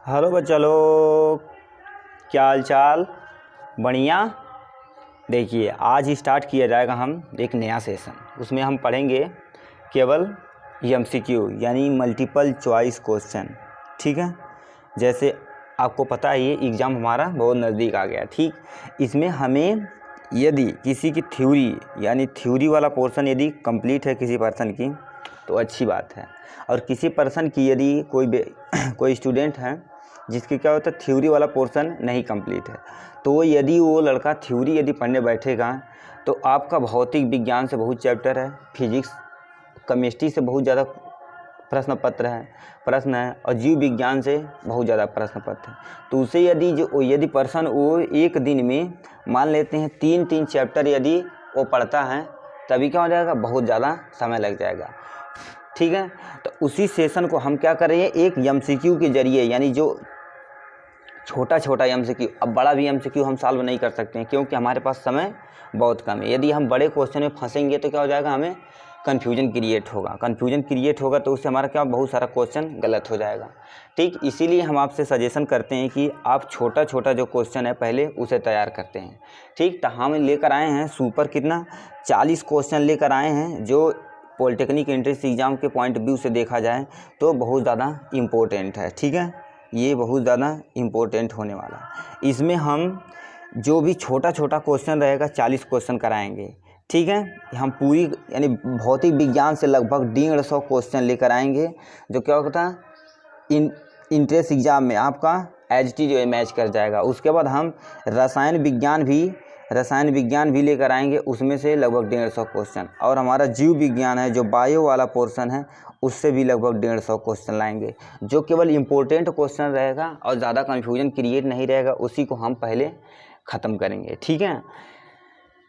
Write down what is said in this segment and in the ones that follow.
Hello बच्चा लोग, क्या हाल चाल? बढ़िया। देखिए, आज स्टार्ट किया जाएगा हम एक नया सेशन। उसमें हम पढ़ेंगे केवल एमसीक्यू यानी मल्टीपल चॉइस क्वेश्चन। ठीक है, जैसे आपको पता है ये एग्ज़ाम हमारा बहुत नज़दीक आ गया। ठीक, इसमें हमें यदि किसी की थ्योरी यानी थ्योरी वाला पोर्शन यदि कंप्लीट है किसी पर्सन की तो अच्छी बात है, और किसी पर्सन की यदि कोई स्टूडेंट है जिसकी क्या होता है थ्योरी वाला पोर्शन नहीं कंप्लीट है, तो यदि वो लड़का थ्योरी यदि पढ़ने बैठेगा तो आपका भौतिक विज्ञान से बहुत चैप्टर है, फिजिक्स केमिस्ट्री से बहुत ज़्यादा प्रश्न है और जीव विज्ञान से बहुत ज़्यादा प्रश्न पत्र है। तो उसे यदि पर्सन वो एक दिन में मान लेते हैं 3 चैप्टर यदि वो पढ़ता है तभी क्या हो जाएगा, बहुत ज़्यादा समय लग जाएगा। ठीक है, तो उसी सेशन को हम क्या कर रहे हैं, एक एमसीक्यू के जरिए, यानी जो छोटा एमसीक्यू, अब बड़ा भी एमसीक्यू हम सॉल्व नहीं कर सकते हैं क्योंकि हमारे पास समय बहुत कम है। यदि हम बड़े क्वेश्चन में फंसेंगे तो क्या हो जाएगा, हमें कन्फ्यूजन क्रिएट होगा तो उससे हमारा क्या बहुत सारा क्वेश्चन गलत हो जाएगा। ठीक, इसीलिए हम आपसे सजेशन करते हैं कि आप छोटा जो क्वेश्चन है पहले उसे तैयार करते हैं। ठीक, तो हम लेकर आए हैं सुपर कितना 40 क्वेश्चन लेकर आए हैं, जो पॉलिटेक्निक एंट्रेंस एग्ज़ाम के पॉइंट व्यू से देखा जाए तो बहुत ज़्यादा इम्पोर्टेंट है। ठीक है, ये बहुत ज़्यादा इम्पोर्टेंट होने वाला है। इसमें हम जो भी छोटा क्वेश्चन रहेगा 40 क्वेश्चन कराएंगे। ठीक है, हम पूरी यानी भौतिक विज्ञान से लगभग 150 क्वेश्चन लेकर आएंगे, जो क्या होता है इंट्रेंस एग्ज़ाम में आपका एज टी जो मैच कर जाएगा। उसके बाद हम रसायन विज्ञान भी लेकर आएंगे, उसमें से लगभग 150 क्वेश्चन, और हमारा जीव विज्ञान है जो बायो वाला पोर्शन है उससे भी लगभग 150 क्वेश्चन लाएंगे। जो केवल इम्पोर्टेंट क्वेश्चन रहेगा और ज़्यादा कन्फ्यूजन क्रिएट नहीं रहेगा उसी को हम पहले ख़त्म करेंगे। ठीक है,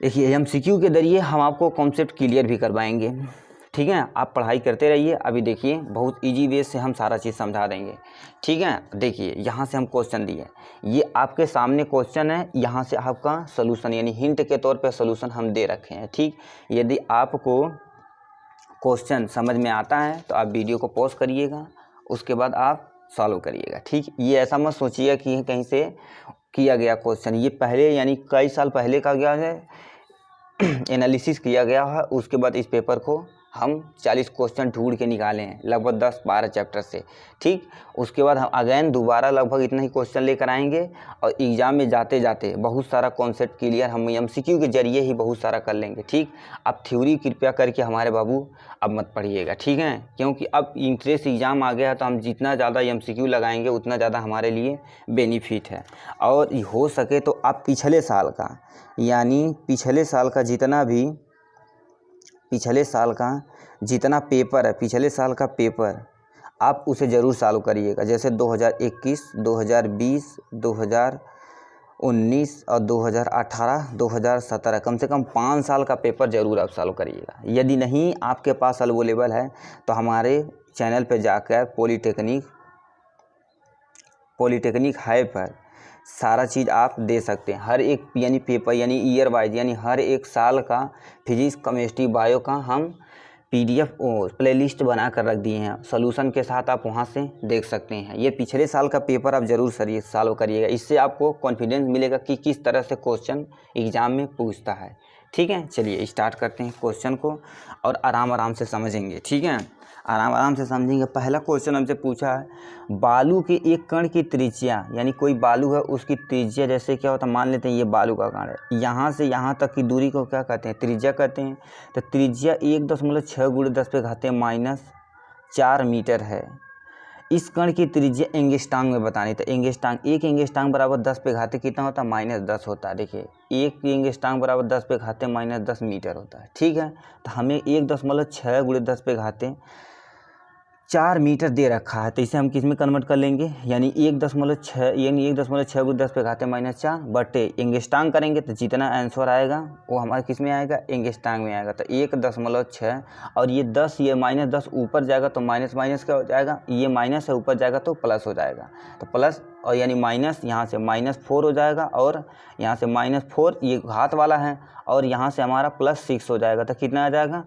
देखिए एमसीक्यू के जरिए हम आपको कॉन्सेप्ट क्लियर भी करवाएंगे। ठीक है, आप पढ़ाई करते रहिए। अभी देखिए बहुत इजी वे से हम सारा चीज़ समझा देंगे। ठीक है, देखिए यहाँ से हम क्वेश्चन दिए, ये आपके सामने क्वेश्चन है, यहाँ से आपका सोल्यूशन यानी हिंट के तौर पे सोल्यूशन हम दे रखे हैं। ठीक, यदि आपको क्वेश्चन समझ में आता है तो आप वीडियो को पॉज करिएगा, उसके बाद आप सॉल्व करिएगा। ठीक, ये ऐसा मत सोचिए कि कहीं से किया गया क्वेश्चन, ये पहले यानी कई साल पहले का गया है एनालिसिस किया गया है। उसके बाद इस पेपर को हम 40 क्वेश्चन ढूंढ के निकाले हैं लगभग 10-12 चैप्टर से। ठीक, उसके बाद हम अगेन दोबारा लगभग इतना ही क्वेश्चन लेकर आएंगे, और एग्ज़ाम में जाते जाते बहुत सारा कॉन्सेप्ट क्लियर हम एमसीक्यू के जरिए ही बहुत सारा कर लेंगे। ठीक, अब थ्योरी कृपया करके हमारे बाबू अब मत पढ़िएगा। ठीक है, क्योंकि अब इंट्रेंस एग्ज़ाम आ गया है तो हम जितना ज़्यादा एमसीक्यू लगाएंगे उतना ज़्यादा हमारे लिए बेनिफिट है। और हो सके तो आप पिछले साल का यानी पिछले साल का जितना पेपर है, पिछले साल का पेपर आप उसे ज़रूर सॉल्व करिएगा। जैसे 2021, 2020, 2019 और 2018, 2017, कम से कम 5 साल का पेपर ज़रूर आप सॉल्व करिएगा। यदि नहीं आपके पास अवेलेबल है तो हमारे चैनल पर जाकर पॉलिटेक्निक हाई पर सारा चीज़ आप दे सकते हैं। हर एक यानी पेपर यानी ईयर वाइज यानी हर एक साल का फिजिक्स केमिस्ट्री बायो का हम पीडीएफ प्लेलिस्ट बना कर रख दिए हैं, सॉल्यूशन के साथ आप वहां से देख सकते हैं। ये पिछले साल का पेपर आप ज़रूर सॉल्व करिएगा, इससे आपको कॉन्फिडेंस मिलेगा कि किस तरह से क्वेश्चन एग्ज़ाम में पूछता है। ठीक है, चलिए स्टार्ट करते हैं क्वेश्चन को और आराम से समझेंगे। ठीक है, आराम से समझेंगे। पहला क्वेश्चन हमसे पूछा है, बालू के एक कण की त्रिज्या, यानी कोई बालू है उसकी त्रिज्या, जैसे क्या होता है मान लेते हैं ये बालू का कण है, यहाँ से यहाँ तक की दूरी को क्या कहते हैं, त्रिज्या कहते हैं। तो त्रिज्या 1.6 × 10⁻⁴ मीटर है। इस कण की त्रिज्या एंगस्ट्रांग में बतानी, तो एक एंगस्ट्रांग बराबर 10⁻⁻ कितना होता है, -10 होता है। देखिए एक एंगस्ट्रांग बराबर 10⁻⁻ -10 मीटर होता है। ठीक है, तो हमें 1.6 × 10⁻⁴ मीटर दे रखा है, तो इसे हम किस में कन्वर्ट कर लेंगे, यानी 1.6 × 10⁻⁴ बटे एंगस्ट्रांग करेंगे तो जितना आंसर आएगा वो हमारे किस में आएगा, एंगस्ट्रांग में आएगा। तो 1.6 और ये 10, ये -10 ऊपर जाएगा तो माइनस क्या हो जाएगा, ये माइनस है ऊपर जाएगा तो प्लस हो जाएगा। तो प्लस और यानी माइनस, यहाँ से -4 हो जाएगा और यहाँ से -4 ये घात वाला है, और यहाँ से हमारा +6 हो जाएगा। तो कितना आ जाएगा,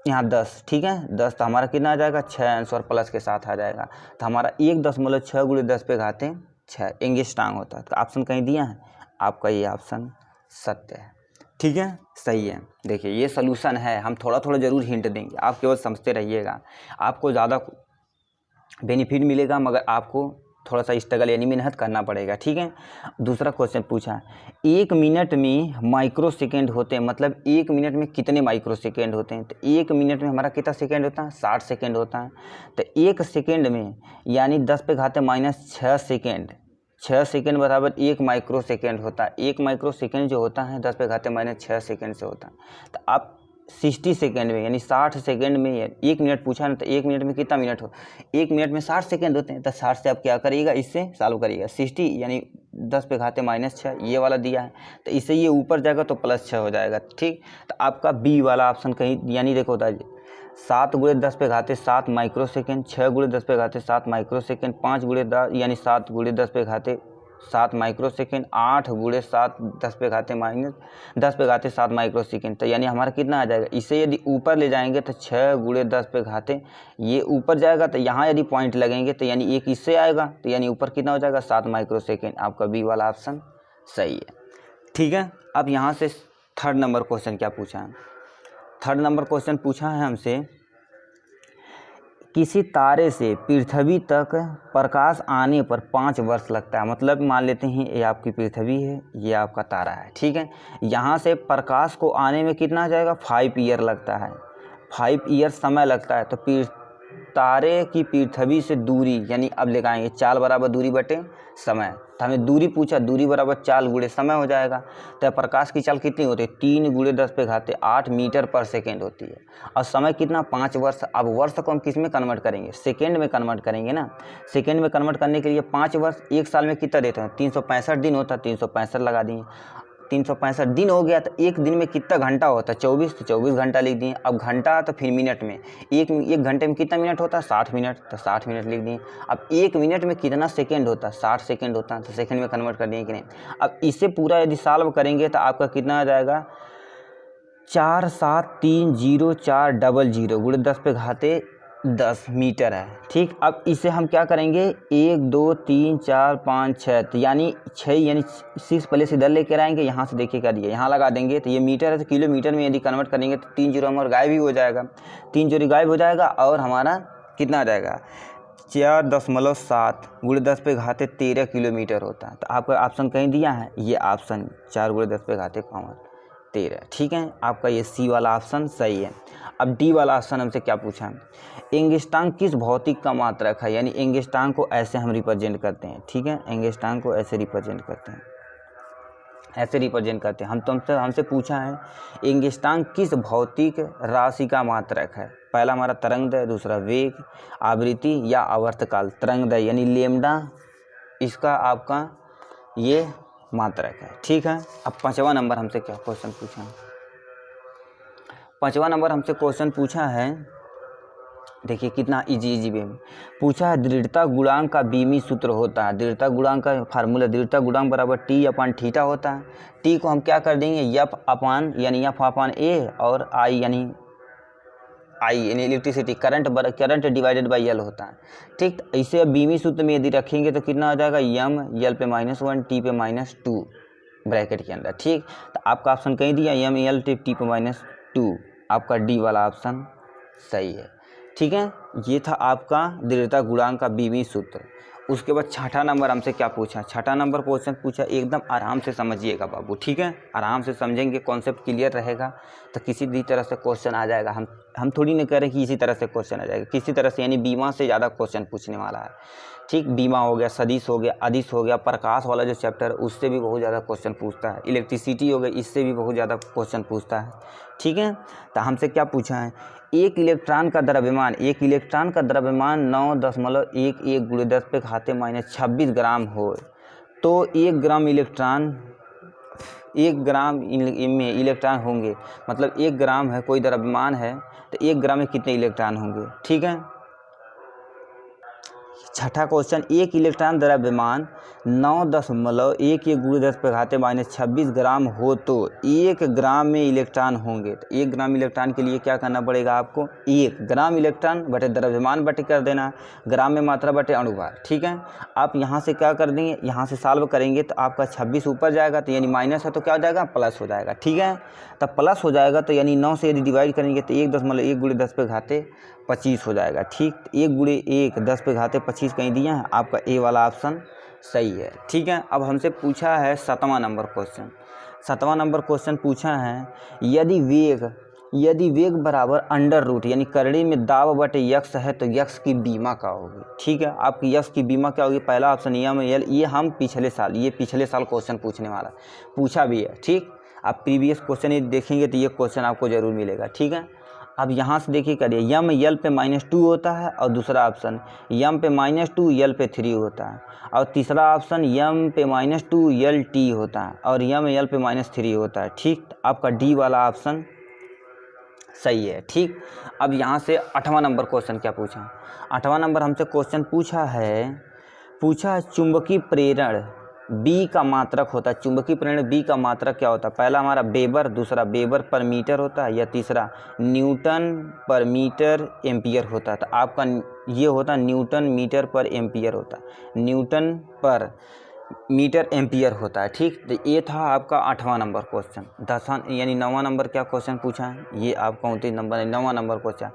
यहाँ 10, ठीक है 10, तो हमारा कितना आ जाएगा 6 आंसर प्लस के साथ आ जाएगा। तो हमारा 1.6 गुणे 10 पे घाते 6 एंगस्ट्रांग होता है। तो ऑप्शन कहीं दिया है, आपका ये ऑप्शन सत्य है, ठीक है सही है। देखिए ये सोल्यूशन है, हम थोड़ा थोड़ा ज़रूर हिंट देंगे, आप केवल समझते रहिएगा, आपको ज़्यादा बेनिफिट मिलेगा, मगर आपको थोड़ा सा स्ट्रगल यानी मेहनत करना पड़ेगा, ठीक है। दूसरा क्वेश्चन पूछा, 1 मिनट में माइक्रो सेकेंड होते हैं, मतलब 1 मिनट में कितने माइक्रो सेकेंड होते हैं। तो 1 मिनट में हमारा कितना सेकेंड होता है, 60 सेकेंड होता है। तो 1 सेकेंड में यानी 10 पे घाते -6 सेकेंड, 6 सेकेंड बराबर 1 माइक्रो सेकेंड होता है। 1 माइक्रो सेकेंड जो होता है 10 पे घाते -6 सेकेंड से होता है। तो आप 60 सेकेंड में यानी 60 सेकेंड में 1 मिनट पूछा ना, तो 1 मिनट में कितना मिनट हो, 1 मिनट में 60 सेकेंड होते हैं। तो 60 से आप क्या करिएगा, इससे सॉल्व करिएगा, 60 यानी 10 पे घाते -6 ये वाला दिया है, तो इससे ये ऊपर जाएगा तो +6 हो जाएगा, ठीक। तो आपका बी वाला ऑप्शन कहीं यानी देखो 7 गुणे 10 पे घाते 7 माइक्रो सेकेंड, 6 गुणे 10 पे घाते 7 माइक्रो सेकेंड, 5 गुणे 10 यानी 7 गुणे 10 पे घाते 7 माइक्रो सेकेंड, 8 गुणे 7 10 पे घाते -10 पे घाते 7 माइक्रो सेकेंड। तो यानी हमारा कितना आ जाएगा, इसे यदि ऊपर ले जाएंगे तो 6 गुणे 10 पे घाते ये ऊपर जाएगा, तो यहाँ यदि पॉइंट लगेंगे तो यानी एक इससे आएगा, तो यानी ऊपर कितना हो जाएगा 7 माइक्रो सेकेंड। आपका बी वाला ऑप्शन सही है, ठीक है। अब यहाँ से 3rd नंबर क्वेश्चन क्या पूछा है, 3rd नंबर क्वेश्चन पूछा है हमसे, किसी तारे से पृथ्वी तक प्रकाश आने पर 5 वर्ष लगता है। मतलब मान लेते हैं ये आपकी पृथ्वी है, ये आपका तारा है, ठीक है। यहाँ से प्रकाश को आने में कितना जाएगा, 5 ईयर लगता है, 5 ईयर समय लगता है। तो तारे की पृथ्वी से दूरी यानी अब लेकर आएंगे 4 बराबर दूरी बटे समय। तो हमें दूरी पूछा, दूरी बराबर 4 गुणे समय हो जाएगा। तो प्रकाश की चाल कितनी होती है, 3 गुणे 10 पे घाते 8 मीटर पर सेकेंड होती है, और समय कितना 5 वर्ष। अब वर्ष को हम किस में कन्वर्ट करेंगे, सेकेंड में कन्वर्ट करेंगे ना। सेकेंड में कन्वर्ट करने के लिए 5 वर्ष, एक साल में कितना देते हैं, 365 दिन होता है, 365 लगा दिए, 365 दिन हो गया। तो एक दिन में कितना घंटा होता है, 24, तो 24 घंटा लिख दिए। अब घंटा तो फिर मिनट में, एक घंटे में कितना मिनट होता है, 60 मिनट, तो 60 मिनट लिख दिए। अब 1 मिनट में कितना सेकंड होता है, 60 सेकंड होता है, तो सेकंड में कन्वर्ट कर दिए कि नहीं। अब इसे पूरा यदि सॉल्व करेंगे तो आपका कितना आ जाएगा, 4730400 गुणे 10 पे घाते 10 मीटर है, ठीक। अब इसे हम क्या करेंगे, 1 2 3 4 5 6, तो यानी 6 यानी 6 पहले से इधर लेकर आएंगे, यहाँ से देखिए क्या दिया, यहाँ लगा देंगे। तो ये मीटर है, तो किलोमीटर में यदि कन्वर्ट करेंगे तो 3 जीरो हमारा गायब ही हो जाएगा, 3 जीरो गायब हो जाएगा, और हमारा कितना आ जाएगा, 4.7 गुणे 10 पे घाते 13 किलोमीटर होता है। तो आपका ऑप्शन कहीं दिया है, ये ऑप्शन 4 गुणे 10 पे घाते 13, ठीक है। आपका ये सी वाला ऑप्शन सही है। अब डी वाला ऑप्शन हमसे क्या पूछा, एंगस्ट्रांग किस भौतिक का मात्रक है, यानी एंगस्ट्रांग को ऐसे हम रिप्रेजेंट करते हैं, ठीक है। एंगस्ट्रांग को ऐसे रिप्रेजेंट करते हैं, ऐसे रिप्रेजेंट करते हैं। हमसे पूछा है एंगस्ट्रांग किस भौतिक राशि का मात्रक है। पहला हमारा तरंगदैर्घ्य, दूसरा वेग, आवृत्ति या आवर्तकाल। तरंगदैर्घ्य यानी लेमडा, इसका आपका ये मात्रक है, ठीक है। अब 5वां नंबर हमसे क्या क्वेश्चन पूछा है, 5वां नंबर हमसे क्वेश्चन पूछा है, देखिए कितना इजी वे में पूछा है, दृढ़ता गुणांक का बीमी सूत्र होता है। दृढ़ता गुणांक का फार्मूला, दृढ़ता गुणांक बराबर T/θ होता है। T को हम क्या कर देंगे, F अपान यानी F/A, और I यानी electricity, current divided by L होता है, ठीक। इसे अब बीमी सूत्र में यदि रखेंगे तो कितना आ जाएगा, M L पे -1 T पे -2 ब्रैकेट के अंदर, ठीक। तो आपका ऑप्शन कहीं दिया M L T पे -2, आपका डी वाला ऑप्शन सही है, ठीक है। ये था आपका दृढ़ता गुणांक का बीमी सूत्र। उसके बाद 6ठा नंबर हमसे क्या पूछा, 6ठा नंबर क्वेश्चन पूछा, एकदम आराम से समझिएगा बाबू, ठीक है। आराम से समझेंगे, कॉन्सेप्ट क्लियर रहेगा तो किसी भी तरह से क्वेश्चन आ जाएगा। हम थोड़ी नहीं कह रहे कि इसी तरह से क्वेश्चन आ जाएगा, किसी तरह से, यानी बीमा से ज़्यादा क्वेश्चन पूछने वाला है, ठीक। बीमा हो गया, सदिश हो गया, अदिश हो गया, प्रकाश वाला जो चैप्टर है उससे भी बहुत ज़्यादा क्वेश्चन पूछता है, इलेक्ट्रिसिटी हो गई, इससे भी बहुत ज़्यादा क्वेश्चन पूछता है, ठीक है। तो हमसे क्या पूछा है, एक इलेक्ट्रॉन का द्रव्यमान 9.11 गुणे 10 पे घाते -26 ग्राम हो, तो 1 ग्राम इलेक्ट्रॉन, 1 ग्राम में इलेक्ट्रॉन होंगे, मतलब 1 ग्राम है कोई द्रव्यमान है, तो 1 ग्राम में कितने इलेक्ट्रॉन होंगे, ठीक है। छठा क्वेश्चन, एक इलेक्ट्रॉन द्रव्यमान 9.1 × 10⁻⁻26 ग्राम हो तो 1 ग्राम में इलेक्ट्रॉन होंगे। तो 1 ग्राम इलेक्ट्रॉन के लिए क्या करना पड़ेगा आपको, 1 ग्राम इलेक्ट्रॉन बटे द्रव्यमान बटे कर देना, ग्राम में मात्रा बटे अणुभार। ठीक है, आप यहाँ से क्या कर देंगे, यहाँ से सॉल्व करेंगे तो आपका 26 ऊपर जाएगा, तो यानी माइनस है तो क्या हो जाएगा, प्लस हो जाएगा। ठीक है, तब प्लस हो जाएगा तो यानी 9 से यदि डिवाइड करेंगे तो 1.1 × 10⁻25 हो जाएगा। ठीक, 1 × 10⁻25 कहीं दिया है, आपका ए वाला ऑप्शन सही है। ठीक है, अब हमसे पूछा है 7वां नंबर क्वेश्चन। 7वां नंबर क्वेश्चन पूछा है, यदि वेग बराबर अंडर रूट यानी करड़ी में दाब बटे यक्स है तो यक्स की बीमा क्या होगी। ठीक है, आपकी यक्स की बीमा क्या होगी, पहला ऑप्शन यम एल, ये हम पिछले साल क्वेश्चन पूछने वाला पूछा भी है। ठीक, आप प्रीवियस क्वेश्चन ये देखेंगे तो ये क्वेश्चन आपको जरूर मिलेगा। ठीक है, अब यहाँ से देखिए करिए, यम यल पे -2 होता है और दूसरा ऑप्शन यम पे -2 यल पे 3 होता है, और तीसरा ऑप्शन यम पे -2 यल टी होता है और यम यल पे -3 होता है। ठीक, आपका डी वाला ऑप्शन सही है। ठीक, अब यहाँ से 8वां नंबर क्वेश्चन क्या पूछा, 8वां नंबर हमसे क्वेश्चन पूछा है चुंबकीय प्रेरण बी का मात्रक होता है। चुंबकीय प्रेरण बी का मात्रक क्या होता है, पहला हमारा वेबर, दूसरा वेबर पर मीटर होता है, या तीसरा न्यूटन पर मीटर एम्पियर होता है। तो आपका ये होता है न्यूटन मीटर पर एम्पियर होता है, न्यूटन पर मीटर एम्पियर होता है। ठीक, तो ये था आपका 8वां नंबर क्वेश्चन। 10वां यानी 9वां नंबर क्या क्वेश्चन पूछा है, ये आपका 29 नंबर है, 9वां नंबर क्वेश्चन,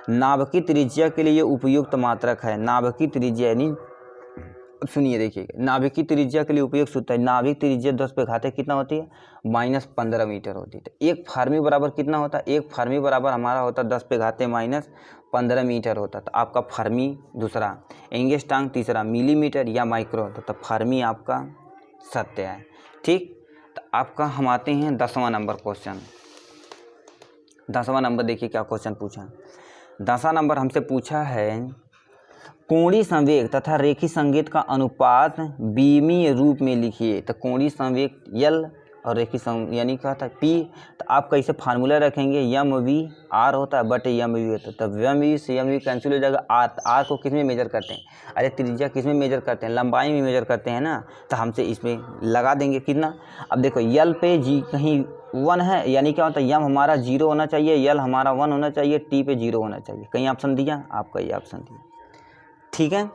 नाभिकीय त्रिज्या के लिए उपयुक्त मात्रक है। नाभिकीय त्रिज्या यानी सुनिए देखिएगा, नाभिकीय त्रिज्या के लिए उपयुक्त सूत्र है, नाभिक त्रिज्या 10⁻⁻ कितना होती है, -15 मीटर होती है। तो एक फार्मी बराबर कितना होता है, एक फार्मी बराबर हमारा होता है 10⁻⁻15 मीटर होता है। तो आपका फार्मी दूसरा, एंगस्ट्रॉम तीसरा, मिलीमीटर या माइक्रो होता है। तो फार्मी आपका सत्य है। ठीक, तो आपका हम आते हैं 10वां नंबर क्वेश्चन। 10वां नंबर देखिए क्या क्वेश्चन पूछा, 10वां नंबर हमसे पूछा है कोणीय संवेग तथा रेखीय संवेग का अनुपात बीमीय रूप में लिखिए। तो कोणीय संवेग यल और रेखीय संवेग यानी क्या था पी। तो आप कैसे फार्मूला रखेंगे, यम वी आर होता है बटे यम वी होता है। तब यम वी से यम वी कैंसिल हो जाएगा। आर को किस में मेजर करते हैं, अरे त्रिज्या किस में मेजर करते हैं, लंबाई में मेजर करते हैं ना। तो हमसे इसमें लगा देंगे कितना, अब देखो यल पे जी कहीं 1 है, यानी क्या होता है यम हमारा 0 होना चाहिए, यल हमारा 1 होना चाहिए, टी पे 0 होना चाहिए। कहीं ऑप्शन दिया, आपका ये ऑप्शन दिया। ठीक है,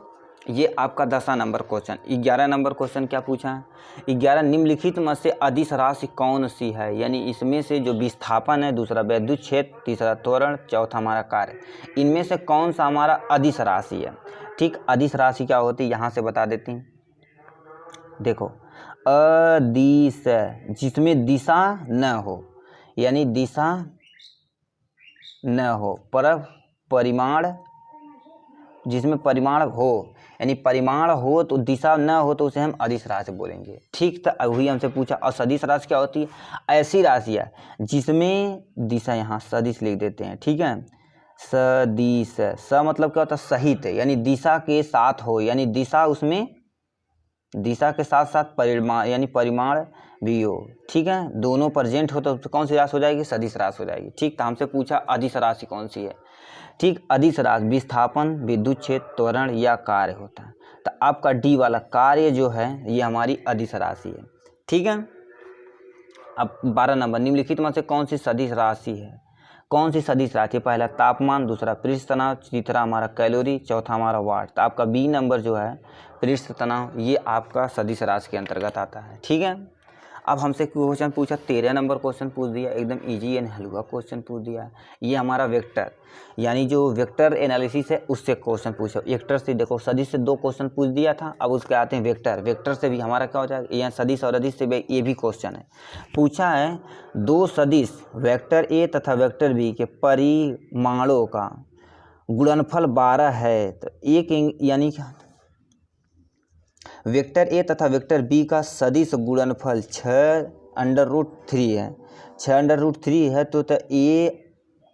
ये आपका 10वां नंबर क्वेश्चन। 11 नंबर क्वेश्चन क्या पूछा है, 11 निम्नलिखित में से अदिश राशि कौन सी है, यानी इसमें से जो विस्थापन है, दूसरा वैद्युत क्षेत्र, तीसरा त्वरण, चौथा हमारा कार्य, इनमें से कौन सा हमारा अदिश राशि है। ठीक, अदिश राशि क्या होती है यहाँ से बता देती हैं। देखो, अदिश जिसमें दिशा न हो, यानी दिशा न हो, पर परिमाण, जिसमें परिमाण हो, यानी परिमाण हो तो दिशा न हो तो उसे हम अदिश राशि बोलेंगे। ठीक, तो वही हमसे पूछा। और सदिश राशि क्या होती है, ऐसी राशि है जिसमें दिशा, यहाँ सदिश लिख देते हैं। ठीक है, सदिश, स मतलब क्या होता है सहित, यानी दिशा के साथ हो, यानी दिशा उसमें दिशा के साथ साथ परिमाण यानी परिमाण भी हो। ठीक है, दोनों प्रेजेंट हो तो कौन सी राशि हो जाएगी, सदिश राशि हो जाएगी। ठीक, तो हमसे पूछा अदिश राशि कौन सी है। ठीक, अदिश राशि विस्थापन, विद्युत क्षेत्र, त्वरण या कार्य होता है। तो आपका डी वाला कार्य जो है ये हमारी अदिश राशि है। ठीक है, अब 12 नंबर निम्नलिखित में से कौन सी सदिश राशि है, कौन सी सदिश राशि, पहला तापमान, दूसरा पृष्ठ तनाव, तीसरा हमारा कैलोरी, चौथा हमारा वाट। तो आपका बी नंबर जो है पृष्ठ तनाव, ये आपका सदिश राशि के अंतर्गत आता है। ठीक है, अब हमसे क्वेश्चन पूछा, 13 नंबर क्वेश्चन पूछ दिया, एकदम इजी एंड हलवा क्वेश्चन पूछ दिया। ये हमारा वेक्टर यानी जो वेक्टर एनालिसिस है उससे क्वेश्चन पूछा। वेक्टर से देखो सदिश से 2 क्वेश्चन पूछ दिया था, अब उसके आते हैं वेक्टर। वेक्टर से भी हमारा क्या हो जाएगा, यहाँ सदिश और अदिश से भी ये भी क्वेश्चन है। पूछा है 2 सदिश वेक्टर ए तथा वेक्टर बी के परिमाणों का गुणनफल 12 है। तो एक यानी वेक्टर ए तथा वेक्टर बी का सदिश गुणनफल 6√3 है, 6√3 है। तो ए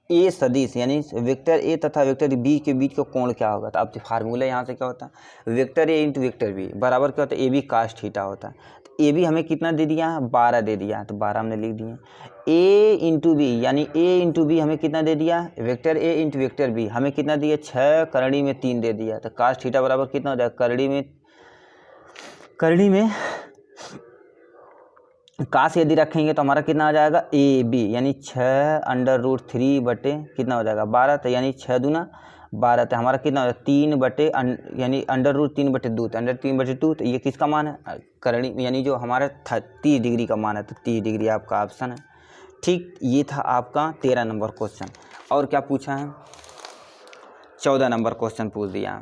ए सदिश यानी वेक्टर ए तथा वेक्टर बी के बीच का कोण क्या होगा। तो अब फार्मूला यहाँ से क्या होता है, vector A into vector B बराबर क्या होता है, ए बी कास थीटा होता है। तो ए बी हमें कितना दे दिया है, 12 दे दिया है, तो 12 हमने लिख दिए। ए इंटू बी यानी ए इंटू बी हमें कितना दे दिया, vector A into vector B हमें कितना दिया, 6 करड़ी में 3 दे दिया। तो कास थीटा बराबर कितना हो जाएगा, करड़ी में काश यदि रखेंगे तो हमारा कितना आ जाएगा, ए बी यानी 6√3 बटे कितना हो जाएगा 12। तो यानी 6 दूना 12। तो हमारा कितना हो जाएगा 3 बटे यानी √3/2। तो √3/2 तो ये किसका मान है, करणी यानी जो हमारा 30 डिग्री का मान है। तो 30 डिग्री आपका ऑप्शन है। ठीक, ये था आपका 13 नंबर क्वेश्चन। और क्या पूछा है, 14 नंबर क्वेश्चन पूछ दिया।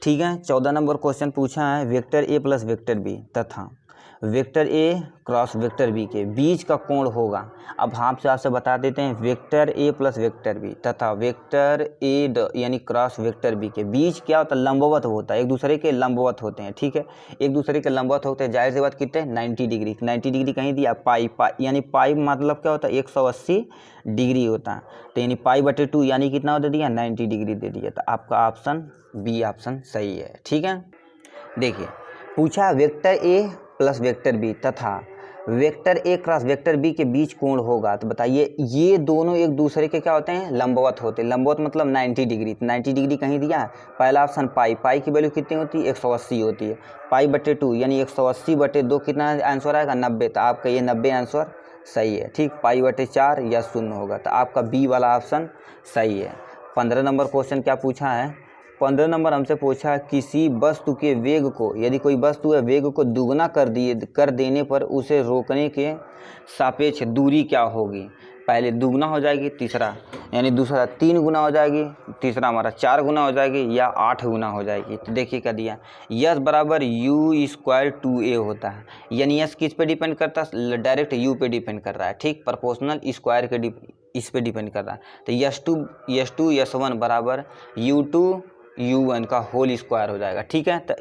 ठीक है, 14 नंबर क्वेश्चन पूछा है, vector A plus vector B तथा vector A cross vector B के बीच का कोण होगा। अब हम आपसे बता देते हैं, vector A plus vector B तथा वेक्टर ए यानी क्रॉस वेक्टर बी के बीच क्या होता है, लंबवत होता है, एक दूसरे के लंबवत होते हैं। ठीक है, एक दूसरे के लंबवत होते हैं, जाहिर सी बात कितने 90 डिग्री। 90 डिग्री कहीं दिया पाई यानी पाई मतलब क्या होता है 180 डिग्री होता है। तो यानी पाई/2 यानी कितना दे दिया 90 डिग्री दे दिया। तो आपका ऑप्शन बी ऑप्शन सही है। ठीक है, देखिए पूछा vector A plus vector B तथा vector A cross vector B के बीच कोण होगा। तो बताइए ये दोनों एक दूसरे के क्या होते हैं, लंबवत होते हैं। लंबवत मतलब 90 डिग्री। 90 डिग्री कहीं दिया है, पहला ऑप्शन पाई की वैल्यू कितनी होती है 180 होती है। पाई/2 यानी 180/2 कितना आंसर आएगा 90। तो आपका ये 90 आंसर सही है। ठीक, पाई/4 या 0 होगा। तो आपका बी वाला ऑप्शन सही है। 15 नंबर क्वेश्चन क्या पूछा है, 15 नंबर हमसे पूछा किसी वस्तु के वेग को, यदि कोई वस्तु है वेग को दुगना कर देने पर उसे रोकने के सापेक्ष दूरी क्या होगी। पहले दुगना हो जाएगी, तीसरा यानी दूसरा 3 गुना हो जाएगी, तीसरा हमारा 4 गुना हो जाएगी या 8 गुना हो जाएगी। तो देखिए क्या दिया, यस बराबर u² 2a होता है। यानी यस किस पे डिपेंड करता है, डायरेक्ट u पे डिपेंड कर रहा है। ठीक, प्रोपोर्शनल स्क्वायर के इस पे डिपेंड कर रहा है। तो यस2 यस1 बराबर u1 का होल स्क्वायर हो जाएगा। ठीक है, तो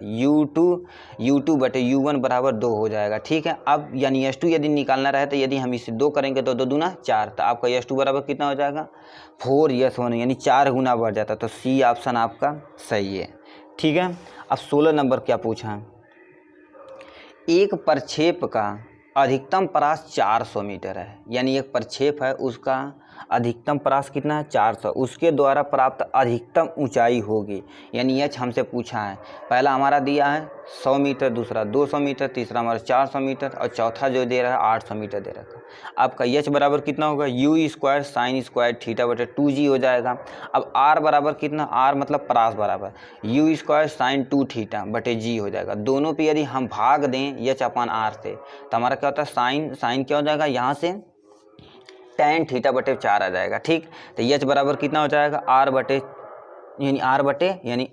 u2 बटे u1 बराबर 2 हो जाएगा। ठीक है, अब यानी s2 यदि निकालना रहे तो यदि हम इसे 2 करेंगे तो 2 दूना 4। तो आपका s2 बराबर कितना हो जाएगा 4 s1 यानी 4 गुना बढ़ जाता। तो सी ऑप्शन आपका सही है। ठीक है, अब 16 नंबर क्या पूछा है, एक प्रक्षेप का अधिकतम परास 400 मीटर है। यानी एक प्रक्षेप है उसका अधिकतम परास कितना है 400, उसके द्वारा प्राप्त अधिकतम ऊंचाई होगी। यानी एच हमसे पूछा है, पहला हमारा दिया है 100 मीटर, दूसरा 200 मीटर, तीसरा हमारा 400 मीटर और चौथा जो दे रहा है 800 मीटर दे रखा है। आपका एच बराबर कितना होगा u² sin² θ/2g हो जाएगा। अब आर बराबर कितना, आर मतलब परास बराबर u² sin2 θ/g हो जाएगा। दोनों पे यदि हम भाग दें h/r से तो हमारा क्या होता है साइन क्या हो जाएगा यहाँ से tan θ/4 आ जाएगा। ठीक, तो एच बराबर कितना हो जाएगा r बटे यानी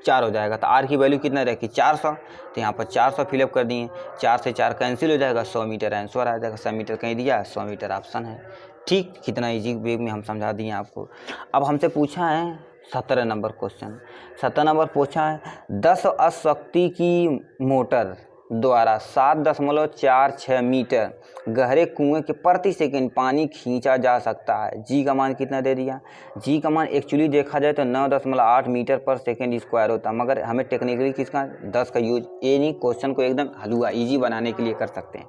4 हो जाएगा। तो r की वैल्यू कितना रहेगी 400। तो यहाँ पर 400 फिलअप कर दिए, 4 से 4 कैंसिल हो जाएगा, 100 मीटर आंसर आ जाएगा। 100 मीटर कहीं दिया 100 मीटर ऑप्शन है। ठीक, कितना इजी वे में हम समझा दिए आपको। अब हमसे पूछा है 17 नंबर क्वेश्चन। 17 नंबर पूछा है 10 अशक्ति की मोटर द्वारा 7.46 मीटर गहरे कुएं के प्रति सेकंड पानी खींचा जा सकता है। जी का मान कितना दे दिया, जी का मान एक्चुअली देखा जाए तो 9.8 मीटर पर सेकंड स्क्वायर होता है, मगर हमें टेक्निकली किसका 10 का यूज ये नहीं, क्वेश्चन को एकदम हलवा इजी बनाने के लिए कर सकते हैं।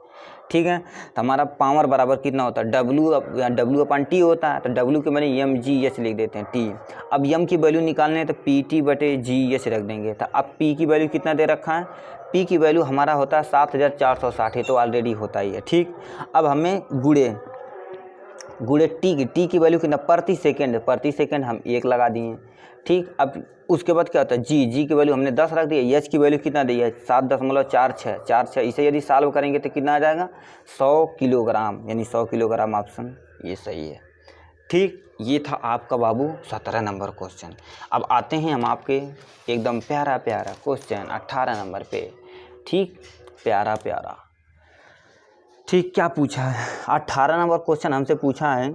ठीक है, तो हमारा पावर बराबर कितना होता है W/T होता है। तो W के मैंने mgh लिख देते हैं T। अब m की वैल्यू निकालने है तो PT/GH रख देंगे। तो अब P की वैल्यू कितना दे रखा है, P की वैल्यू हमारा होता है 7460, तो ऑलरेडी होता ही है। ठीक, अब हमें गुड़े T की वैल्यू कितना प्रति सेकंड हम 1 लगा दिए। ठीक, अब उसके बाद क्या होता है जी की वैल्यू हमने 10 रख दी। एच की वैल्यू कितना दी है 7.46, इसे यदि सॉल्व करेंगे तो कितना आ जाएगा 100 किलोग्राम, यानी 100 किलोग्राम ऑप्शन ये सही है। ठीक, ये था आपका बाबू 17 नंबर क्वेश्चन। अब आते हैं हम आपके एकदम प्यारा क्वेश्चन 18 नंबर पे। ठीक, प्यारा ठीक, क्या पूछा है 18 नंबर क्वेश्चन हमसे पूछा है।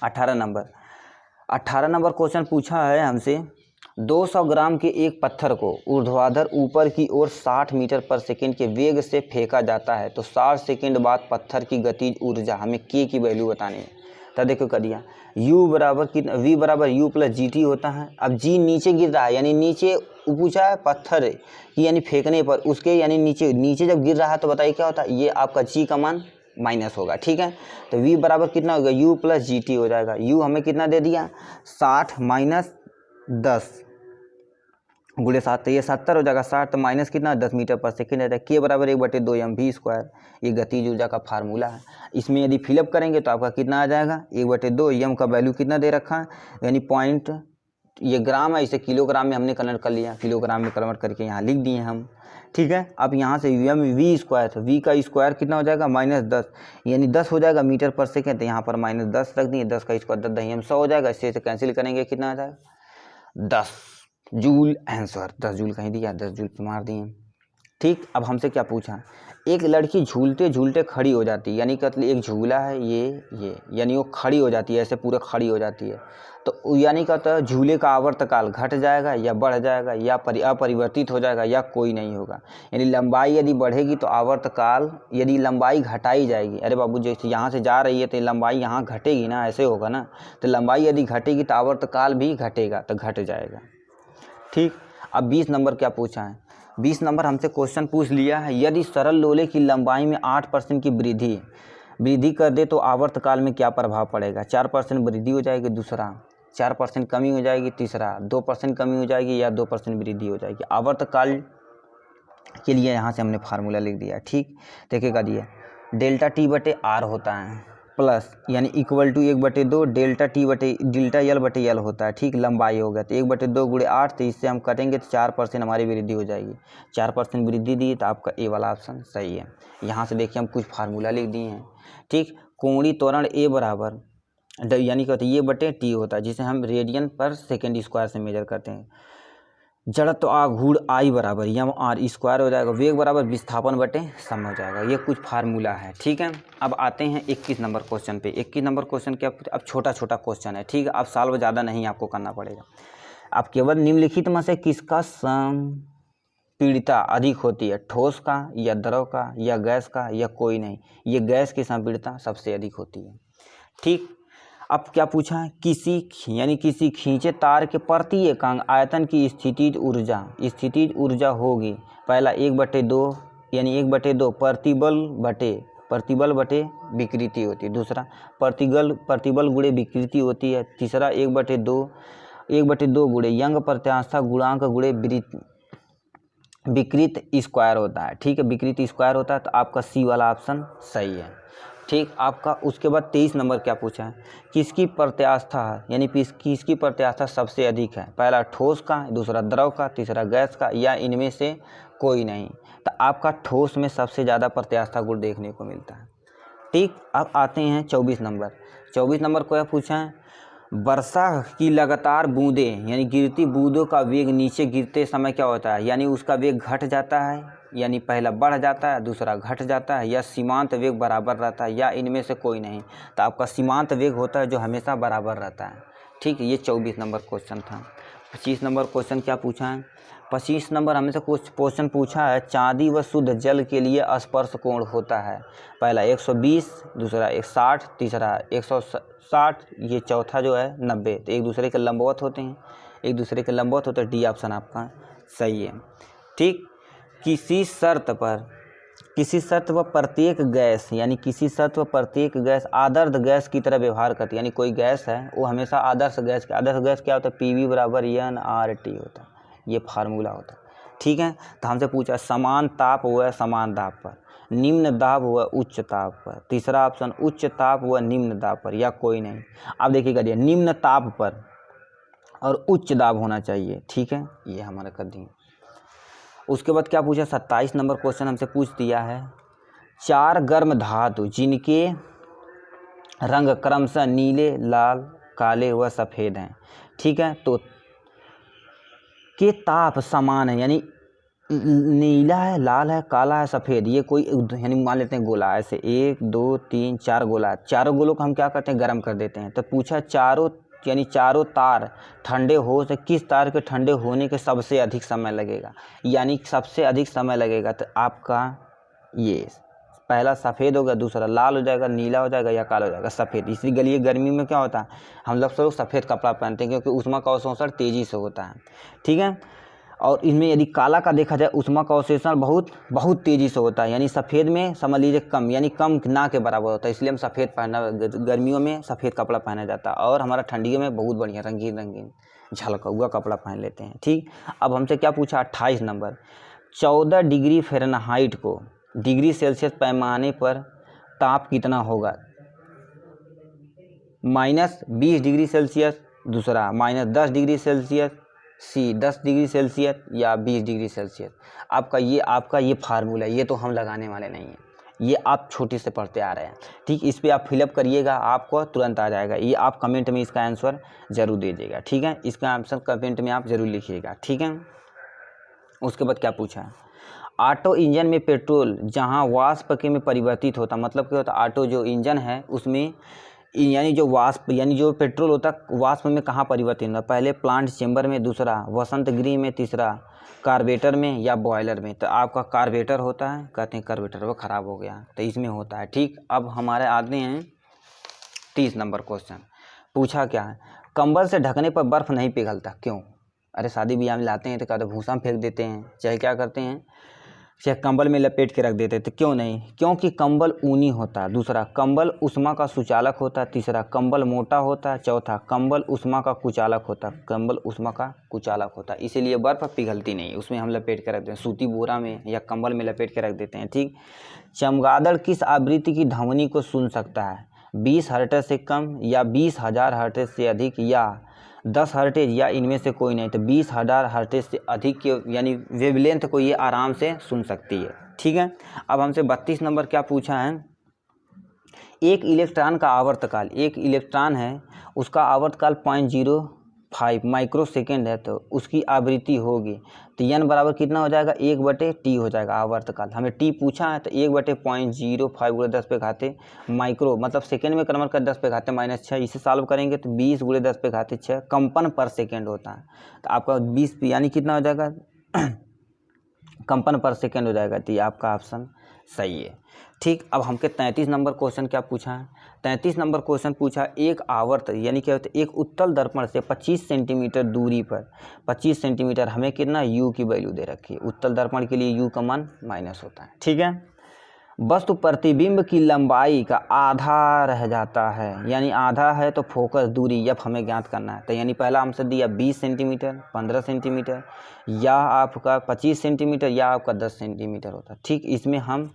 18 नंबर क्वेश्चन पूछा है हमसे 200 ग्राम के एक पत्थर को ऊर्ध्वाधर ऊपर की ओर 60 मीटर पर सेकंड के वेग से फेंका जाता है, तो 60 सेकंड बाद पत्थर की गतिज ऊर्जा हमें के की वैल्यू बतानी है। तब देखो कर दिया u बराबर कितना, v बराबर u प्लस जी टी होता है। अब g नीचे गिर रहा है, यानी नीचे पूछा है पत्थर की, यानी फेंकने पर उसके, यानी नीचे जब गिर रहा है तो बताइए क्या होता है, ये आपका g का मान माइनस होगा। ठीक है, तो v बराबर कितना होगा, u प्लस जी टी हो जाएगा। u हमें कितना दे दिया 60 माइनस 10 गुणे 7, तो ये 70 हो जाएगा। 60 तो माइनस कितना 10 मीटर पर सेकेंड रहता है। के बराबर 1/2 mv², ये गतिज ऊर्जा का फार्मूला है। इसमें यदि फिलअप करेंगे तो आपका कितना आ जाएगा 1/2, m का वैल्यू कितना दे रखा है, यानी पॉइंट, ये ग्राम है, इसे किलोग्राम में हमने कन्वर्ट कर लिया, किलोग्राम में कन्वर्ट करके यहाँ लिख दिए हम। ठीक है, अब यहाँ से v², तो v का स्क्वायर कितना हो जाएगा -10, यानी 10 हो जाएगा मीटर पर सेकेंड, तो यहाँ पर -10 रख दिए, 10 का स्क्वायर 10 10 100 हो जाएगा। इससे कैंसिल करेंगे कितना आ जाएगा 10 जूल आंसर। 10 जूल कहीं दिया, 10 जूल पे मार दिए। ठीक, अब हमसे क्या पूछा, एक लड़की झूलते झूलते खड़ी हो जाती है, यानी कि एक झूला है ये यानी वो खड़ी हो जाती है, ऐसे पूरे खड़ी हो जाती है, तो यानी क्या होता है, झूले का आवर्तकाल घट जाएगा या बढ़ जाएगा या अपरिवर्तित हो जाएगा या कोई नहीं होगा। यानी लंबाई यदि बढ़ेगी तो आवर्तकाल, यदि लंबाई घटाई जाएगी, अरे बाबू जैसे यहाँ से जा रही है तो लंबाई यहाँ घटेगी ना, ऐसे होगा ना, तो लंबाई यदि घटेगी तो आवर्तकाल भी घटेगा, तो घट जाएगा। ठीक, अब 20 नंबर क्या पूछा है, 20 नंबर हमसे क्वेश्चन पूछ लिया है, यदि सरल लोले की लंबाई में 8% की वृद्धि कर दे तो आवर्तकाल में क्या प्रभाव पड़ेगा। 4% वृद्धि हो जाएगी, दूसरा 4% कमी हो जाएगी, तीसरा 2% कमी हो जाएगी या 2% वृद्धि हो जाएगी। आवर्तकाल के लिए यहाँ से हमने फार्मूला लिख दिया। ठीक, देखिएगा दिया डेल्टा टी बटे आर होता है प्लस, यानी इक्वल टू 1/2 डेल्टा टी बटे डेल्टा एल बटे एल होता है। ठीक, लंबाई हो गया तो 1/2 गुणे 8, तो इससे हम कटेंगे तो 4% हमारी वृद्धि हो जाएगी। 4% वृद्धि दी तो आपका ए वाला ऑप्शन सही है। यहाँ से देखिए हम कुछ फार्मूला लिख दिए हैं। ठीक, कोणीय त्वरण ए बराबर यानी क्या होता है, ये बटे टी होता है, जिसे हम रेडियन पर सेकेंड स्क्वायर से मेजर करते हैं। जड़त्व आघूर्ण आई बराबर mr स्क्वायर हो जाएगा, वेग बराबर विस्थापन बटे समय हो जाएगा। ये कुछ फार्मूला है। ठीक है, अब आते हैं 21 नंबर क्वेश्चन पे। 21 नंबर क्वेश्चन क्या, अब छोटा छोटा क्वेश्चन है। ठीक है, अब सॉल्व ज़्यादा नहीं आपको करना पड़ेगा, आप केवल निम्नलिखित में से किसका संपीड़िता अधिक होती है, ठोस का या द्रव का या गैस का या कोई नहीं। ये गैस की संपीड़िता सबसे अधिक होती है। ठीक, अब क्या पूछा है, किसी खींचे तार के प्रति एकांक आयतन की स्थितिज ऊर्जा होगी। पहला 1/2 यानी 1/2 प्रतिबल बटे विकृति होती है। दूसरा प्रतिबल गुणे विकृति होती है। तीसरा 1/2 गुणे यंग प्रत्यास्था गुणांक गुणे विकृत स्क्वायर होता है। ठीक है, विकृत स्क्वायर होता है, तो आपका सी वाला ऑप्शन सही है। ठीक, आपका उसके बाद 23 नंबर क्या पूछा है, किसकी प्रत्यास्था है, यानी किसकी प्रत्यास्था सबसे अधिक है। पहला ठोस का, दूसरा द्रव का, तीसरा गैस का या इनमें से कोई नहीं। तो आपका ठोस में सबसे ज़्यादा प्रत्यास्था गुण देखने को मिलता है। ठीक, अब आते हैं 24 नंबर। 24 नंबर को यह पूछा है, वर्षा की लगातार बूंदें यानी गिरती बूंदों का वेग नीचे गिरते समय क्या होता है, यानी उसका वेग घट जाता है, यानी पहला बढ़ जाता है, दूसरा घट जाता है, या सीमांत वेग बराबर रहता है, या इनमें से कोई नहीं। तो आपका सीमांत वेग होता है जो हमेशा बराबर रहता है। ठीक है, ये 24 नंबर क्वेश्चन था। 25 नंबर क्वेश्चन क्या पूछा है, 25 नंबर हमसे कुछ क्वेश्चन पूछा है, चांदी व शुद्ध जल के लिए स्पर्श कोण होता है। पहला 120, दूसरा 160, तीसरा 160, ये चौथा जो है 90। तो एक दूसरे के लंबवत होते हैं, डी ऑप्शन आपका सही है। ठीक, किसी शर्त पर प्रत्येक गैस आदर्श गैस की तरह व्यवहार करती है, यानी कोई गैस है वो हमेशा आदर्श गैस क्या होता है, PV बराबर nRT होता है। ये फार्मूला होता है। ठीक है, तो हमसे पूछा समान ताप व समान दाब पर, निम्न दाब व उच्च ताप पर। तीसरा ऑप्शन उच्च ताप व निम्न दाब पर या कोई नहीं। आप देखिएगा ये निम्न ताप पर और उच्च दाब होना चाहिए। ठीक है, ये हमारा कर दिए। उसके बाद क्या पूछा, 27 नंबर क्वेश्चन हमसे पूछ दिया है, 4 गर्म धातु जिनके रंग क्रमशः नीले, लाल, काले व सफ़ेद हैं। ठीक है, तो के ताप समान है, यानी नीला है, लाल है, काला है, सफ़ेद, ये कोई यानी मान लेते हैं गोला, ऐसे 1 2 3 4 गोला, चारों गोलों को हम क्या करते हैं, गर्म कर देते हैं। तो पूछा चारों तार ठंडे हो तो किस तार के ठंडे होने के सबसे अधिक समय लगेगा, यानी सबसे अधिक समय लगेगा। तो आपका ये पहला सफ़ेद होगा, दूसरा लाल हो जाएगा, नीला हो जाएगा या काला हो जाएगा, सफ़ेद। इसलिए गर्मी में क्या होता है, हम लोग सफ़ेद कपड़ा पहनते हैं क्योंकि ऊष्मा का अवशोषण तेज़ी से होता है, ठीक है। और इसमें यदि काला का देखा जाए, ऊष्मा का अवशोषण बहुत तेज़ी से होता है, यानी सफ़ेद में समझ लीजिए कम, यानी कम ना के बराबर होता है। इसलिए हम सफ़ेद पहनना, गर्मियों में सफ़ेद कपड़ा पहना जाता है, और हमारा ठंडियों में बहुत बढ़िया रंगीन झलका हुआ कपड़ा पहन लेते हैं, ठीक। अब हमसे क्या पूछा, 28 नंबर, 14 डिग्री फ़ारेनहाइट को डिग्री सेल्सियस पैमाने पर ताप कितना होगा? -20 डिग्री सेल्सियस, दूसरा -10 डिग्री सेल्सियस, सी 10 डिग्री सेल्सियस या 20 डिग्री सेल्सियस। आपका ये फार्मूला है, ये तो हम लगाने वाले नहीं हैं, ये आप छोटे से पढ़ते आ रहे हैं, ठीक। इस पे आप फिलअप करिएगा, आपको तुरंत आ जाएगा। ये आप कमेंट में इसका आंसर ज़रूर दीजिएगा, ठीक है। इसका आंसर कमेंट में आप ज़रूर लिखिएगा, ठीक है। उसके बाद क्या पूछा है, ऑटो इंजन में पेट्रोल जहां वाष्प में परिवर्तित होता, मतलब क्या होता है, ऑटो जो इंजन है उसमें यानी जो वाष्प यानी जो पेट्रोल होता है वाष्प में कहाँ परिवर्तित होता है? पहले प्लांट चेंबर में, दूसरा वसंत गृह में, तीसरा कार्बेटर में या बॉयलर में। तो आपका कार्बेटर होता है, कहते हैं कार्बेटर वो ख़राब हो गया, तो इसमें होता है, ठीक। अब हमारे आते हैं 30 नंबर क्वेश्चन। पूछा क्या है, कंबल से ढकने पर बर्फ़ नहीं पिघलता, क्यों? अरे शादी ब्याह में लाते हैं तो कहते भूसा में फेंक देते हैं, चाहे क्या करते हैं, चाहे कंबल में लपेट के रख देते थे, क्यों नहीं? क्योंकि कंबल ऊनी होता है, दूसरा कंबल उष्मा का सुचालक होता है, तीसरा कंबल मोटा होता है, चौथा कंबल उष्मा का कुचालक होता है, कंबल उष्मा का कुचालक होता है, इसीलिए बर्फ़ पिघलती नहीं, उसमें हम लपेट के रख देते हैं, सूती बोरा में या कंबल में लपेट के रख देते हैं, ठीक। चमगादड़ किस आवृत्ति की ध्वनि को सुन सकता है? 20 हर्ट्ज से कम या 20,000 हर्ट्ज से अधिक या 10 हर्ट्ज या इनमें से कोई नहीं? तो 20,000 हर्ट्ज से अधिक के यानी वेवलेंथ को ये आराम से सुन सकती है, ठीक है। अब हमसे 32 नंबर क्या पूछा है, एक इलेक्ट्रॉन का आवर्तकाल, एक इलेक्ट्रॉन है उसका आवर्तकाल 0.05 माइक्रो सेकेंड है, तो उसकी आवृत्ति होगी, तो n बराबर कितना हो जाएगा, 1/t हो जाएगा आवर्तकाल। हमें t पूछा है, तो 1/0.05 × 10 पे घाते माइक्रो, मतलब सेकेंड में कन्वर्ट कर 10 पे घाते -6, इसे सॉल्व करेंगे तो 20 × 10 पे घाते 6 कंपन पर सेकेंड होता है, तो आपका 20 यानी कितना हो जाएगा कंपन पर सेकेंड हो जाएगा, तो ये आपका ऑप्शन सही है, ठीक। अब हमके 33 नंबर क्वेश्चन क्या पूछा है, 33 नंबर क्वेश्चन पूछा, एक आवर्त यानी क्या होता है, एक उत्तल दर्पण से 25 सेंटीमीटर दूरी पर 25 सेंटीमीटर हमें कितना u की वैल्यू दे रखी है, उत्तल दर्पण के लिए u का मान माइनस होता है, ठीक है। वस्तु प्रतिबिंब की लंबाई का आधा रह जाता है, यानी आधा है तो फोकस दूरी अब हमें ज्ञात करना है, तो यानी पहला हमसे दिया 20 सेंटीमीटर, 15 सेंटीमीटर या आपका 25 सेंटीमीटर या आपका 10 सेंटीमीटर होता है, ठीक। इसमें हम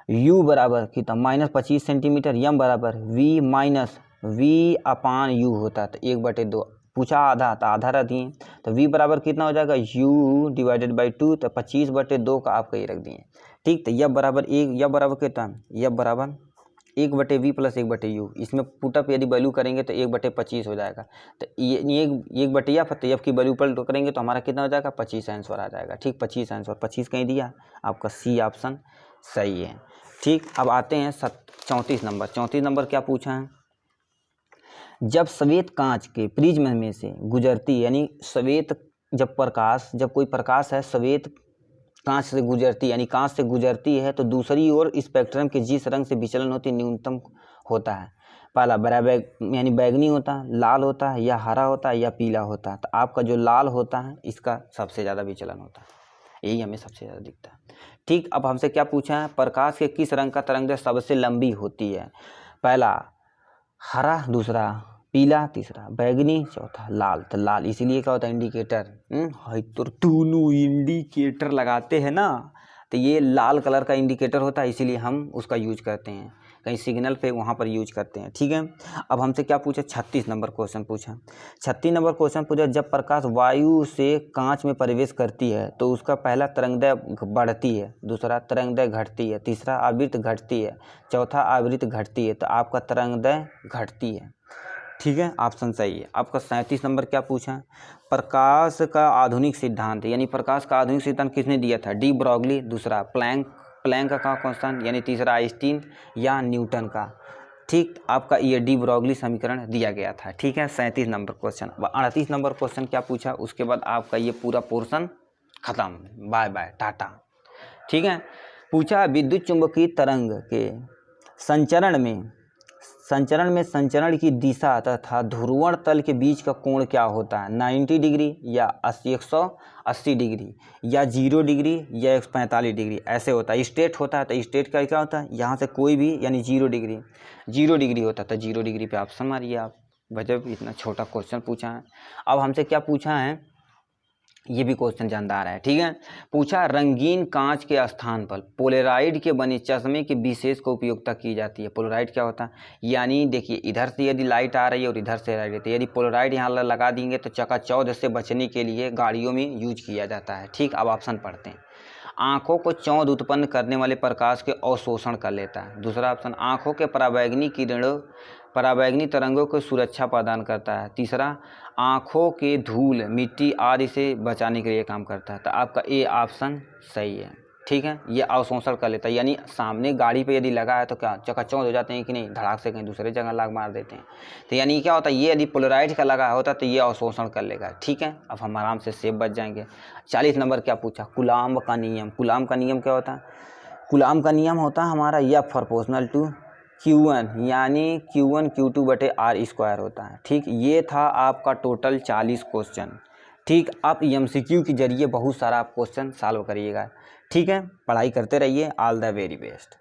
u बराबर कितना -25 सेंटीमीटर, m बराबर v-u होता है, तो 1/2 पूछा आधा, तो आधा रख दिए, तो v बराबर कितना हो जाएगा u/2, तो 25/2 का आपका ये रख दिए, ठीक। तो यह बराबर कितना, यह बराबर 1/v + 1/u, इसमें पुटअप यदि वैल्यू करेंगे तो 1/25 हो जाएगा, तो ये 1/f, तो f की वैल्यू पर करेंगे तो हमारा कितना हो जाएगा, 25 आंसर आ जाएगा, ठीक। 25 आंसर, 25 कहीं दिया, आपका सी ऑप्शन सही है, ठीक। अब आते हैं 34 नंबर। 34 नंबर क्या पूछा है, जब श्वेत कांच के प्रिज्म में से गुजरती, यानी श्वेत जब कोई प्रकाश है श्वेत कांच से गुजरती, यानी कांच से गुजरती है, तो दूसरी ओर स्पेक्ट्रम के जिस रंग से विचलन होती न्यूनतम होता है, पहला यानी बैगनी होता है, लाल होता है या हरा होता है या पीला होता है, तो आपका जो लाल होता है इसका सबसे ज़्यादा विचलन होता है, यही हमें सबसे ज़्यादा दिखता है, ठीक। अब हमसे क्या पूछा है, प्रकाश के किस रंग का तरंगदैर्घ्य सबसे लंबी होती है? पहला हरा, दूसरा पीला, तीसरा बैगनी, चौथा लाल। तो लाल इसीलिए क्या होता है, इंडिकेटर, तो दोनों इंडिकेटर लगाते हैं ना, तो ये लाल कलर का इंडिकेटर होता है, इसीलिए हम उसका यूज करते हैं, कहीं सिग्नल पे वहाँ पर यूज करते हैं, ठीक है। अब हमसे क्या पूछा, 36 नंबर क्वेश्चन पूछा। 36 नंबर क्वेश्चन पूछा, जब प्रकाश वायु से कांच में प्रवेश करती है तो उसका पहला तरंगदैर्घ्य बढ़ती है, दूसरा तरंगदैर्घ्य घटती है, तीसरा आवृत्ति घटती है, चौथा आवृत्ति घटती है, तो आपका तरंगदैर्घ्य घटती है, ठीक है, ऑप्शन सही है। आपका 37 नंबर क्या पूछा, प्रकाश का आधुनिक सिद्धांत, यानी प्रकाश का आधुनिक सिद्धांत किसने दिया था, डी ब्रॉगली, दूसरा प्लैंक का कांस्टेंट, यानी तीसरा आइंस्टीन या न्यूटन का, ठीक। आपका ये डी ब्रॉगली समीकरण दिया गया था, ठीक है। 37 नंबर क्वेश्चन। 38 नंबर क्वेश्चन क्या पूछा, उसके बाद आपका ये पूरा पोर्शन खत्म, बाय बाय टाटा, ठीक है। पूछा विद्युत चुंबकीय तरंग के संचरण की दिशा तथा ध्रुवण तल के बीच का कोण क्या होता है? 90 डिग्री या 180 डिग्री या 0 डिग्री या 145 डिग्री, ऐसे होता है। स्ट्रेट होता है तो स्ट्रेट का क्या होता है, यहाँ से कोई भी यानी 0 डिग्री होता है तो 0 डिग्री पे ऑप्शन मारिए आप। गजब, इतना छोटा क्वेश्चन पूछा है। अब हमसे क्या पूछा है, ये भी क्वेश्चन जानदार है, ठीक है। पूछा रंगीन कांच के स्थान पर पोलराइड के बने चश्मे की विशेष को उपयोगिता की जाती है। पोलराइड क्या होता है, यानी देखिए इधर से यदि लाइट आ रही है और इधर से लाइट रहती है, यदि पोलराइड यहाँ लगा देंगे तो चकाचौंध से बचने के लिए गाड़ियों में यूज किया जाता है, ठीक। अब ऑप्शन पढ़ते हैं। आँखों को चौंध उत्पन्न करने वाले प्रकाश के अवशोषण कर लेता है। दूसरा ऑप्शन, आँखों के पराबैंगनी तरंगों को सुरक्षा प्रदान करता है। तीसरा, आँखों के धूल, मिट्टी आदि से बचाने के लिए काम करता है। तो आपका ए ऑप्शन सही है, ठीक है। ये अवशोषण कर लेता है, यानी सामने गाड़ी पे यदि लगा है तो क्या चकाचौंध हो जाते हैं कि नहीं, धड़ाक से कहीं दूसरे जगह लाग मार देते हैं। तो यानी क्या होता है, ये यदि पोलराइड का लगा होता तो ये अवशोषण कर लेगा, ठीक है। अब हम आराम से सेफ बच जाएंगे। 40 नंबर क्या पूछा, कूलाम्ब का नियम। कूलाम्ब का नियम क्या होता है? कूलाम्ब का नियम होता है हमारा F प्रोपोर्शनल टू Q1, यानी Q1 Q2/R² होता है, ठीक। ये था आपका टोटल 40 क्वेश्चन, ठीक। आप MCQ के जरिए बहुत सारा आप क्वेश्चन सॉल्व करिएगा, ठीक है। पढ़ाई करते रहिए। All the very best.